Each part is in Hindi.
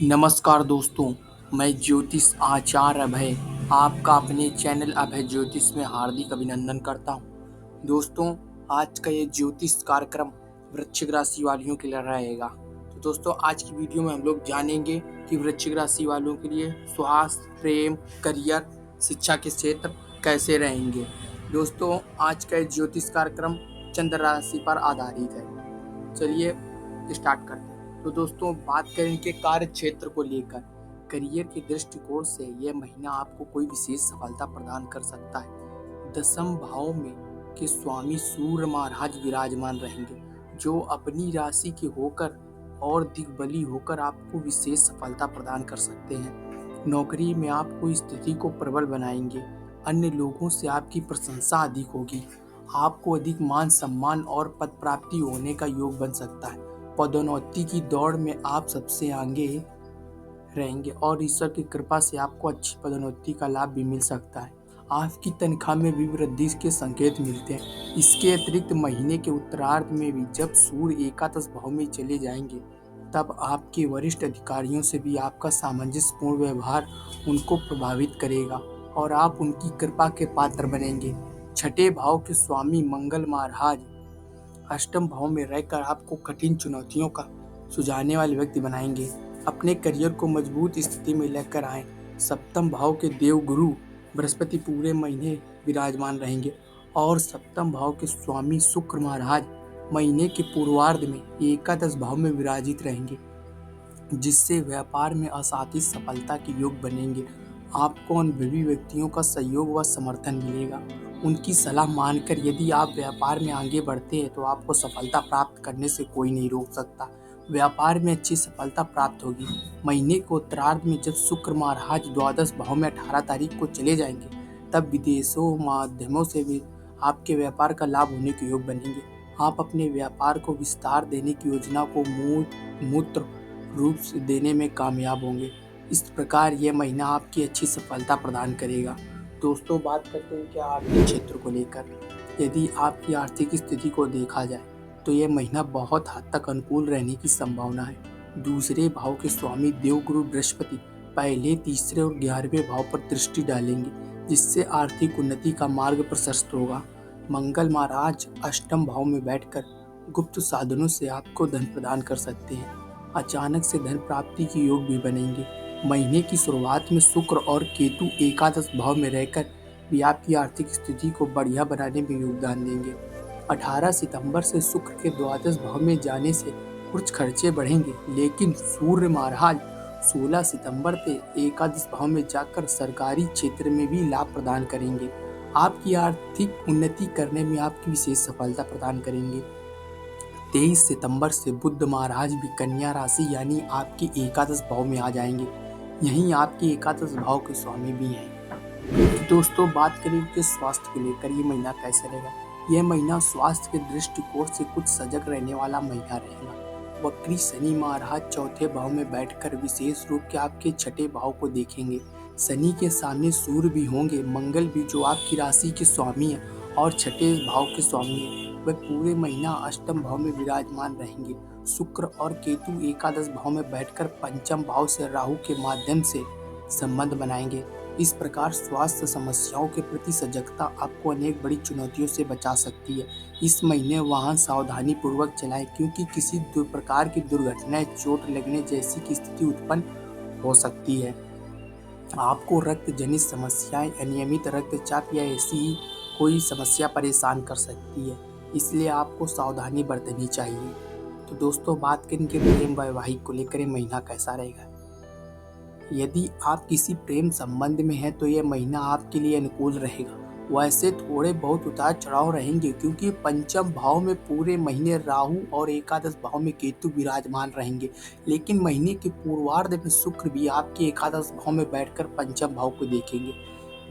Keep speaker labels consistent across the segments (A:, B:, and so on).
A: नमस्कार दोस्तों, मैं ज्योतिष आचार्य अभय आपका अपने चैनल अभय ज्योतिष में हार्दिक अभिनंदन करता हूँ। दोस्तों, आज का ये ज्योतिष कार्यक्रम वृश्चिक राशि वालियों के लिए रहेगा। तो दोस्तों, आज की वीडियो में हम लोग जानेंगे कि वृश्चिक राशि वालों के लिए स्वास्थ्य, प्रेम, करियर, शिक्षा के क्षेत्र कैसे रहेंगे। दोस्तों, आज का ये ज्योतिष कार्यक्रम चंद्र राशि पर आधारित है। चलिए स्टार्ट करते हैं। तो दोस्तों, बात करें कि कार्य क्षेत्र को लेकर करियर के दृष्टिकोण से यह महीना आपको कोई विशेष सफलता प्रदान कर सकता है। दसम भाव में के स्वामी सूर्य महाराज विराजमान रहेंगे, जो अपनी राशि के होकर और दिग्बली होकर आपको विशेष सफलता प्रदान कर सकते हैं। नौकरी में आपको स्थिति को प्रबल बनाएंगे। अन्य लोगों से आपकी प्रशंसा अधिक होगी। आपको अधिक मान सम्मान और पद प्राप्ति होने का योग बन सकता है। पदोन्नति की दौड़ में आप सबसे आगे रहेंगे और ईश्वर की कृपा से आपको अच्छी पदोन्नति का लाभ भी मिल सकता है। आपकी तनख्वाह में भी वृद्धि के संकेत मिलते हैं। इसके अतिरिक्त महीने के उत्तरार्ध में भी जब सूर्य एकादश भाव में चले जाएंगे, तब आपके वरिष्ठ अधिकारियों से भी आपका सामंजस्यपूर्ण व्यवहार उनको प्रभावित करेगा और आप उनकी कृपा के पात्र बनेंगे। छठे भाव के स्वामी मंगल महाराज अष्टम भाव में रहकर आपको कठिन चुनौतियों का सुलझाने वाले व्यक्ति बनाएंगे। अपने करियर को मजबूत स्थिति में लेकर आएं। सप्तम भाव के देव गुरु बृहस्पति पूरे महीने विराजमान रहेंगे और सप्तम भाव के स्वामी शुक्र महाराज महीने के पूर्वार्ध में एकादश भाव में विराजित रहेंगे, जिससे व्यापार में असाधारण सफलता के योग बनेंगे। आपको अनुभवी व्यक्तियों का सहयोग व समर्थन मिलेगा। उनकी सलाह मानकर यदि आप व्यापार में आगे बढ़ते हैं तो आपको सफलता प्राप्त करने से कोई नहीं रोक सकता। व्यापार में अच्छी सफलता प्राप्त होगी। महीने के उत्तरार्ध में जब शुक्र महाराज द्वादश भाव में 18 तारीख को चले जाएंगे, तब विदेशों माध्यमों से भी आपके व्यापार का लाभ होने के योग बनेंगे। आप अपने व्यापार को विस्तार देने की योजना को मूर्त रूप से देने में कामयाब होंगे। इस प्रकार यह महीना आपकी अच्छी सफलता प्रदान करेगा। दोस्तों, बात करते हैं कि आर्थिक क्षेत्र को लेकर यदि आपकी आर्थिक स्थिति को देखा जाए तो यह महीना बहुत हद तक अनुकूल रहने की संभावना है। दूसरे भाव के स्वामी देवगुरु बृहस्पति पहले, तीसरे और 11वें भाव पर दृष्टि डालेंगे, जिससे आर्थिक उन्नति का मार्ग प्रशस्त होगा। मंगल महाराज अष्टम भाव में बैठकर गुप्त साधनों से आपको धन प्रदान कर सकते हैं। अचानक से धन प्राप्ति के योग भी बनेंगे। महीने की शुरुआत में शुक्र और केतु एकादश भाव में रहकर भी आपकी आर्थिक स्थिति को बढ़िया बनाने में योगदान देंगे। 18 सितंबर से शुक्र के द्वादश भाव में जाने से कुछ खर्चे बढ़ेंगे, लेकिन सूर्य महाराज 16 सितंबर से एकादश भाव में जाकर सरकारी क्षेत्र में भी लाभ प्रदान करेंगे। आपकी आर्थिक उन्नति करने में आपकी विशेष सफलता प्रदान करेंगे। 23 सितंबर से बुध महाराज भी कन्या राशि यानी आपके एकादश भाव में आ जाएंगे। यहीं आपके एकादश भाव के स्वामी भी हैं। तो दोस्तों, बात करें कि स्वास्थ्य को लेकर ये महीना कैसे रहेगा। यह महीना स्वास्थ्य के दृष्टिकोण से कुछ सजग रहने वाला महीना रहेगा। वक्री शनि महाराज चौथे भाव में बैठकर विशेष रूप से आपके छठे भाव को देखेंगे। शनि के सामने सूर्य भी होंगे। मंगल भी, जो आपकी राशि के स्वामी है और छठे भाव के स्वामी है, वह पूरे महीना अष्टम भाव में विराजमान रहेंगे। शुक्र और केतु एकादश भाव में बैठकर पंचम भाव से राहु के माध्यम से संबंध बनाएंगे। इस प्रकार स्वास्थ्य समस्याओं के प्रति सजगता आपको अनेक बड़ी चुनौतियों से बचा सकती है। इस महीने वाहन सावधानी पूर्वक चलाएं, क्योंकि किसी प्रकार की दुर्घटनाएं, चोट लगने जैसी की स्थिति उत्पन्न हो सकती है। आपको रक्त जनित समस्याएं, अनियमित रक्तचाप या ऐसी ही कोई समस्या परेशान कर सकती है, इसलिए आपको सावधानी बरतनी चाहिए। तो दोस्तों, बात करें कि प्रेम वैवाहिक को लेकर महीना कैसा रहेगा। यदि आप किसी प्रेम संबंध में हैं तो यह महीना आपके लिए अनुकूल रहेगा। वैसे थोड़े बहुत उतार चढ़ाव रहेंगे, क्योंकि पंचम भाव में पूरे महीने राहु और एकादश भाव में केतु विराजमान रहेंगे, लेकिन महीने के पूर्वार्ध में शुक्र भी आपके एकादश भाव में बैठकर पंचम भाव को देखेंगे,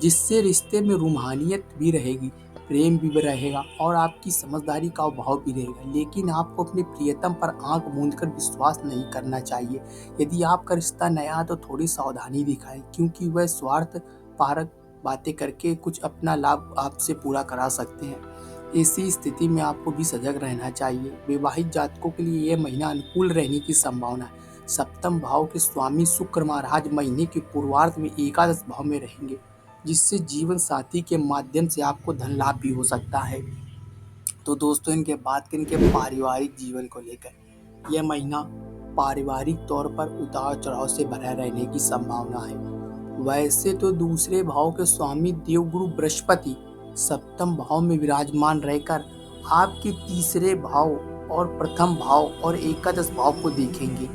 A: जिससे रिश्ते में रूहानियत भी रहेगी, प्रेम भी रहेगा और आपकी समझदारी का अभाव भी रहेगा। लेकिन आपको अपने प्रियतम पर आंख मूंदकर विश्वास नहीं करना चाहिए। यदि आपका रिश्ता नया है तो थोड़ी सावधानी दिखाएं, क्योंकि वह स्वार्थ पारक बातें करके कुछ अपना लाभ आपसे पूरा करा सकते हैं। ऐसी स्थिति में आपको भी सजग रहना चाहिए। विवाहित जातकों के लिए यह महीना अनुकूल रहने की संभावना है। सप्तम भाव के स्वामी शुक्र महाराज महीने के पूर्वार्ध में एकादश भाव में रहेंगे, जिससे जीवन साथी के माध्यम से आपको धन लाभ भी हो सकता है। तो दोस्तों, इनके बात करें इनके पारिवारिक जीवन को लेकर, यह महीना पारिवारिक तौर पर उतार चढ़ाव से भरा रहने की संभावना है। वैसे तो दूसरे भाव के स्वामी देवगुरु बृहस्पति सप्तम भाव में विराजमान रहकर आपके तीसरे भाव और प्रथम भाव और एकादश भाव को देखेंगे,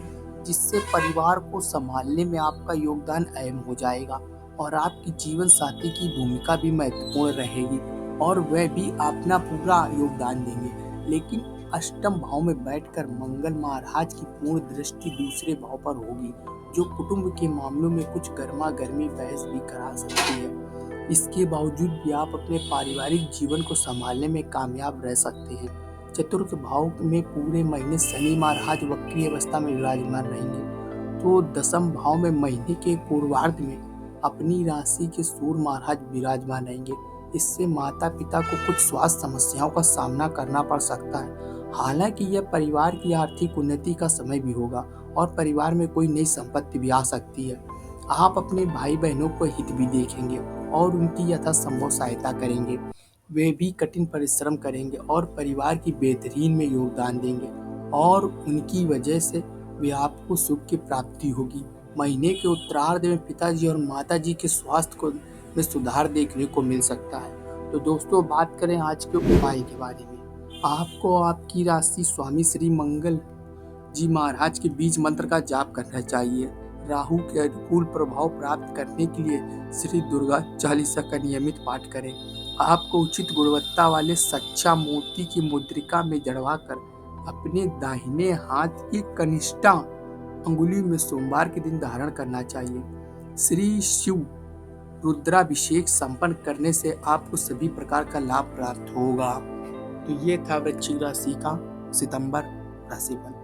A: जिससे परिवार को संभालने में आपका योगदान अहम हो जाएगा और आपकी जीवन साथी की भूमिका भी महत्वपूर्ण रहेगी और वह भी अपना पूरा योगदान देंगे। लेकिन अष्टम भाव में बैठकर मंगल महाराज की पूर्ण दृष्टि दूसरे भाव पर होगी, जो कुटुंब के मामलों में कुछ गर्मा गर्मी बहस भी करा सकती है। इसके बावजूद भी आप अपने पारिवारिक जीवन को संभालने में कामयाब रह सकते हैं। चतुर्थ भाव में पूरे महीने शनि महाराज वक्री अवस्था में विराजमान रहेंगे, तो दसम भाव में महीने के पूर्वार्ध में अपनी राशि के सूर्य महाराज विराजमान रहेंगे। इससे माता पिता को कुछ स्वास्थ्य समस्याओं का सामना करना पड़ सकता है। हालांकि यह परिवार की आर्थिक उन्नति का समय भी होगा और परिवार में कोई नई संपत्ति भी आ सकती है। आप अपने भाई बहनों को हित भी देखेंगे और उनकी यथासंभव सहायता करेंगे। वे भी कठिन परिश्रम करेंगे और परिवार की बेहतरीन में योगदान देंगे और उनकी वजह से वे आपको सुख की प्राप्ति होगी। महीने के उत्तरार्ध में पिताजी और माताजी के स्वास्थ्य को में सुधार देखने को मिल सकता है। तो दोस्तों, बात करें आज के उपाय के बारे में। आपको आपकी राशि स्वामी श्री मंगल जी महाराज के बीज मंत्र का जाप करना चाहिए। राहु के अनुकूल प्रभाव प्राप्त करने के लिए श्री दुर्गा चालीसा का नियमित पाठ करें। आपको उचित गुणवत्ता वाले सच्चा मोती की मुद्रिका में जड़वाकर अपने दाहिने हाथ की कनिष्ठा अंगुली में सोमवार के दिन धारण करना चाहिए। श्री शिव रुद्राभिषेक संपन्न करने से आपको सभी प्रकार का लाभ प्राप्त होगा। तो ये था वृश्चिक राशि का सितंबर राशिफल।